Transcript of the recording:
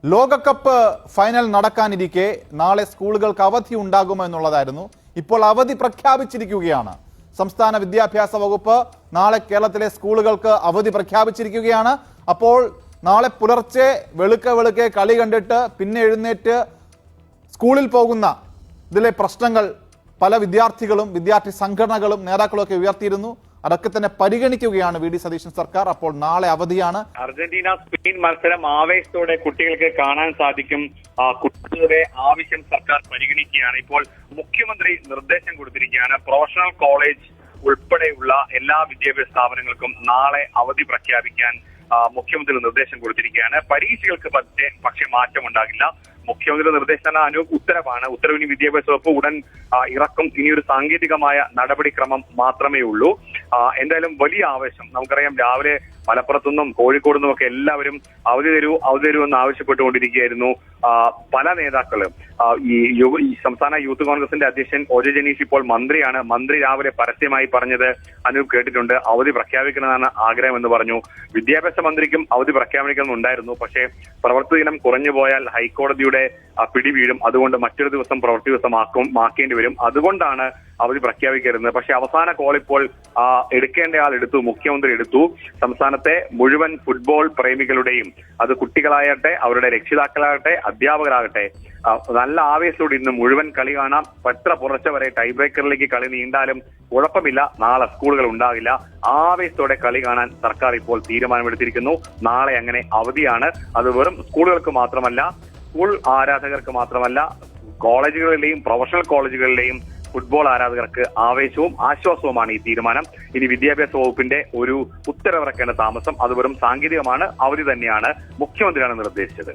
ലോകകപ്പ് ഫൈനൽ നടക്കാനിരിക്കെ നാളെ സ്കൂളുകൾക്ക് അവധി ഉണ്ടാകുമോ എന്നുള്ളതായിരുന്നു. ഇപ്പോൾ അവധി പ്രഖ്യാപിച്ചിരിക്കുകയാണ്. സംസ്ഥാന വിദ്യാഭ്യാസ വകുപ്പ് നാളെ കേരളത്തിലെ സ്കൂളുകൾക്ക് അവധി പ്രഖ്യാപിച്ചിരിക്കുകയാണ്. അപ്പോൾ നാളെ പുലർച്ചെ വെളുക്കെ കളി കണ്ടിട്ട് പിന്നെ എഴുന്നേറ്റ് സ്കൂളിൽ പോകുന്ന ഇതിലെ പ്രശ്നങ്ങൾ പല വിദ്യാർത്ഥികളും വിദ്യാർത്ഥി സംഘടനകളും നേതാക്കളും ഒക്കെ ഉയർത്തിയിരുന്നു. അതൊക്കെ തന്നെ പരിഗണിക്കുകയാണ് വി ഡി സതീശൻ സർക്കാർ. അപ്പോൾ നാളെ അവധിയാണ്. അർജന്റീന സ്പെയിൻ മത്സരം ആവേശത്തോടെ കുട്ടികൾക്ക് കാണാൻ സാധിക്കും. കുട്ടികളുടെ ആവശ്യം സർക്കാർ പരിഗണിക്കുകയാണ്. ഇപ്പോൾ മുഖ്യമന്ത്രി നിർദ്ദേശം കൊടുത്തിരിക്കുകയാണ്. പ്രൊഫഷണൽ കോളേജ് ഉൾപ്പെടെയുള്ള എല്ലാ വിദ്യാഭ്യാസ സ്ഥാപനങ്ങൾക്കും നാളെ അവധി പ്രഖ്യാപിക്കാൻ മുഖ്യമന്ത്രി നിർദ്ദേശം കൊടുത്തിരിക്കുകയാണ്. പരീക്ഷകൾക്ക് പക്ഷേ മാറ്റമുണ്ടാകില്ല. മുഖ്യമന്ത്രിയുടെ നിർദ്ദേശം ഉത്തരവാണ്. ഉത്തരവിന് വിദ്യാഭ്യാസ വകുപ്പ് ഉടൻ ഇറക്കും. ഇനിയൊരു സാങ്കേതികമായ നടപടിക്രമം മാത്രമേ ഉള്ളൂ. എന്തായാലും വലിയ ആവേശം. നമുക്കറിയാം, രാവിലെ മലപ്പുറത്തുനിന്നും കോഴിക്കോട് നിന്നും ഒക്കെ എല്ലാവരും അവധി തരൂ എന്ന് ആവശ്യപ്പെട്ടുകൊണ്ടിരിക്കുകയായിരുന്നു. പല നേതാക്കളും ഈ സംസ്ഥാന യൂത്ത് കോൺഗ്രസിന്റെ അധ്യക്ഷൻ ഒ ജെ ജനീഷ് ഇപ്പോൾ മന്ത്രിയാണ്. മന്ത്രി രാവിലെ പരസ്യമായി പറഞ്ഞത് അനൂപ് കേട്ടിട്ടുണ്ട്. അവധി പ്രഖ്യാപിക്കണമെന്നാണ് ആഗ്രഹം എന്ന് പറഞ്ഞു. വിദ്യാഭ്യാസ മന്ത്രിക്കും അവധി പ്രഖ്യാപിക്കണമെന്നുണ്ടായിരുന്നു. പക്ഷേ പ്രവൃത്തി ദിനം കുറഞ്ഞു പോയാൽ ഹൈക്കോടതിയുടെ പിടി വീഴും. അതുകൊണ്ട് മറ്റൊരു ദിവസം പ്രവൃത്തി ദിവസം ആക്കേണ്ടി വരും. അതുകൊണ്ടാണ് അവധി പ്രഖ്യാപിക്കരുത്. പക്ഷെ അവസാന കോൾ ഇപ്പോൾ എടുക്കേണ്ട ആൾ എടുത്തു. മുഖ്യമന്ത്രി എടുത്തു. സംസ്ഥാനത്തെ മുഴുവൻ ഫുട്ബോൾ പ്രേമികളുടെയും, അത് കുട്ടികളാകട്ടെ, അവരുടെ രക്ഷിതാക്കളാകട്ടെ, അധ്യാപകരാകട്ടെ, നല്ല ആവേശത്തോടെ ഇന്ന് മുഴുവൻ കളി കാണാം. എത്ര പുറച്ച വരെ ടൈ ബ്രേക്കറിലേക്ക് കളി നീണ്ടാലും കുഴപ്പമില്ല. നാളെ സ്കൂളുകൾ ഉണ്ടാകില്ല. ആവേശത്തോടെ കളി കാണാൻ സർക്കാർ ഇപ്പോൾ തീരുമാനമെടുത്തിരിക്കുന്നു. നാളെ അങ്ങനെ അവധിയാണ്. അത് വെറും സ്കൂളുകൾക്ക് മാത്രമല്ല, സ്കൂൾ ആരാധകർക്ക് മാത്രമല്ല, കോളേജുകളിലെയും പ്രൊഫഷണൽ കോളേജുകളിലെയും ഫുട്ബോൾ ആരാധകർക്ക് ആവേശവും ആശ്വാസവുമാണ് ഈ തീരുമാനം. ഇനി വിദ്യാഭ്യാസ വകുപ്പിന്റെ ഒരു ഉത്തരവിറക്കേണ്ട താമസം. അത് വെറും സാങ്കേതികമാണ്. അവധി തന്നെയാണ്. മുഖ്യമന്ത്രിയാണ് നിർദ്ദേശിച്ചത്.